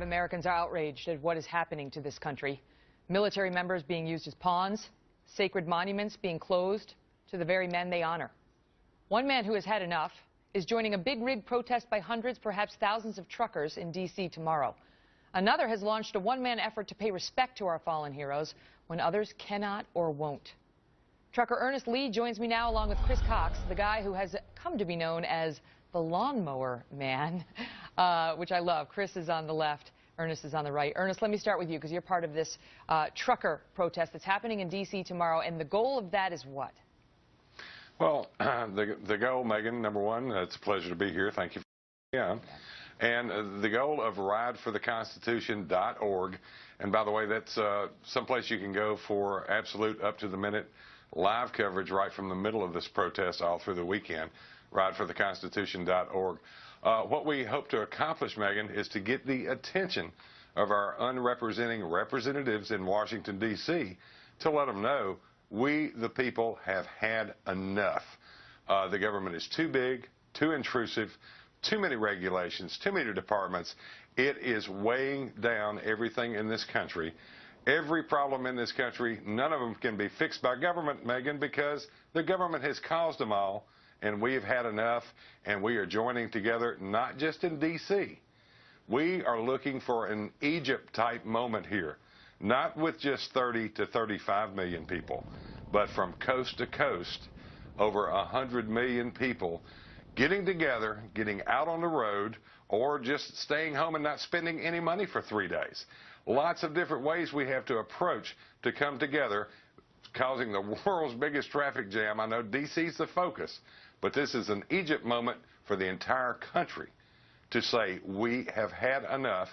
Americans are outraged at what is happening to this country. Military members being used as pawns, sacred monuments being closed to the very men they honor. One man who has had enough is joining a big rig protest by hundreds, perhaps thousands of truckers in D.C. tomorrow. Another has launched a one-man effort to pay respect to our fallen heroes when others cannot or won't. Trucker Ernest Lee joins me now along with Chris Cox, the guy who has come to be known as the Lawnmower Man, which I love. Chris is on the left. Ernest is on the right. Ernest, let me start with you because you're part of this trucker protest that's happening in D.C. tomorrow, and the goal of that is what? Well, the goal, Megan, number one, it's a pleasure to be here. Thank you for being here. And the goal of ridefortheconstitution.org, and by the way, that's someplace you can go for absolute up-to-the-minute live coverage right from the middle of this protest all through the weekend, ridefortheconstitution.org. What we hope to accomplish, Megan, is to get the attention of our unrepresenting representatives in Washington, D.C. to let them know we, the people, have had enough. The government is too big, too intrusive, too many regulations, too many departments. It is weighing down everything in this country. Every problem in this country, none of them can be fixed by government, Megan, because the government has caused them all. And we've had enough, and we are joining together, not just in D.C. We are looking for an Egypt-type moment here, not with just 30 to 35 million people, but from coast to coast, over 100 million people getting together, getting out on the road, or just staying home and not spending any money for 3 days. Lots of different ways we have to approach to come together, causing the world's biggest traffic jam. I know D.C.'s the focus, but this is an Egypt moment for the entire country to say we have had enough.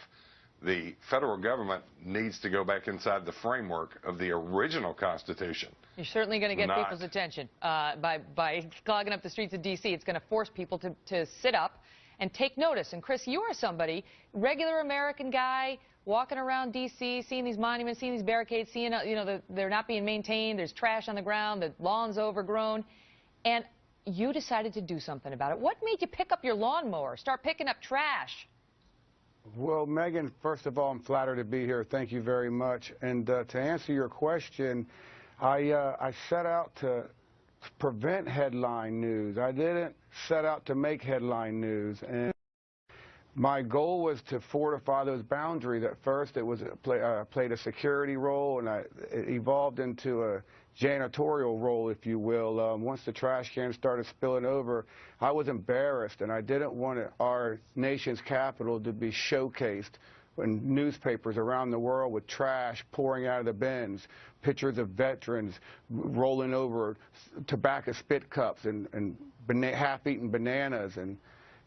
The federal government needs to go back inside the framework of the original Constitution. You're certainly going to get people's attention by clogging up the streets of D.C. It's going to force people to sit up and take notice. And Chris, you are somebody, regular American guy, walking around D.C., seeing these monuments, seeing these barricades, seeing, they're not being maintained, there's trash on the ground, the lawn's overgrown, and you decided to do something about it. What made you pick up your lawnmower, start picking up trash? Well, Megan, first of all, I'm flattered to be here. Thank you very much. And to answer your question, I set out to prevent headline news. I didn't set out to make headline news. And my goal was to fortify those boundaries. At first, it was played a security role, and it evolved into a janitorial role, if you will. Once the trash cans started spilling over, I was embarrassed, and I didn't want our nation's capital to be showcased in newspapers around the world with trash pouring out of the bins, pictures of veterans rolling over tobacco spit cups and half-eaten bananas, and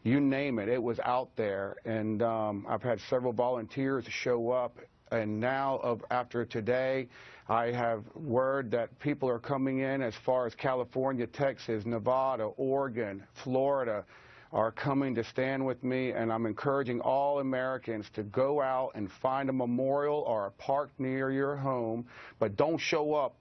you name it, it was out there. And I've had several volunteers show up, and now, after today, I have word that people are coming in as far as California, Texas, Nevada, Oregon, Florida are coming to stand with me, and I'm encouraging all Americans to go out and find a memorial or a park near your home, but don't show up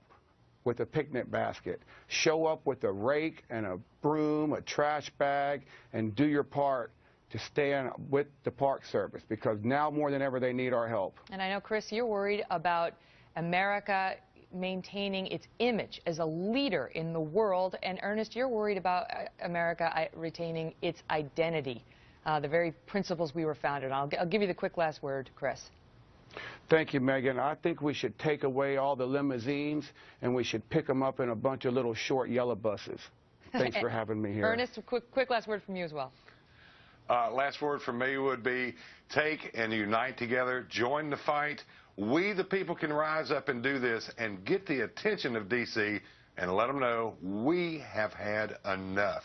with a picnic basket. Show up with a rake and a broom, a trash bag, and do your part to stand with the Park Service, because now more than ever they need our help. And I know, Chris, you're worried about America maintaining its image as a leader in the world, and Ernest, you're worried about America retaining its identity, the very principles we were founded on. I'll give you the quick last word, Chris. Thank you, Megan. I think we should take away all the limousines, and we should pick them up in a bunch of little short yellow buses. Thanks for having me here. Ernest, quick last word from you as well. Last word from me would be take and unite together, join the fight. We, the people, can rise up and do this and get the attention of D.C. and let them know we have had enough.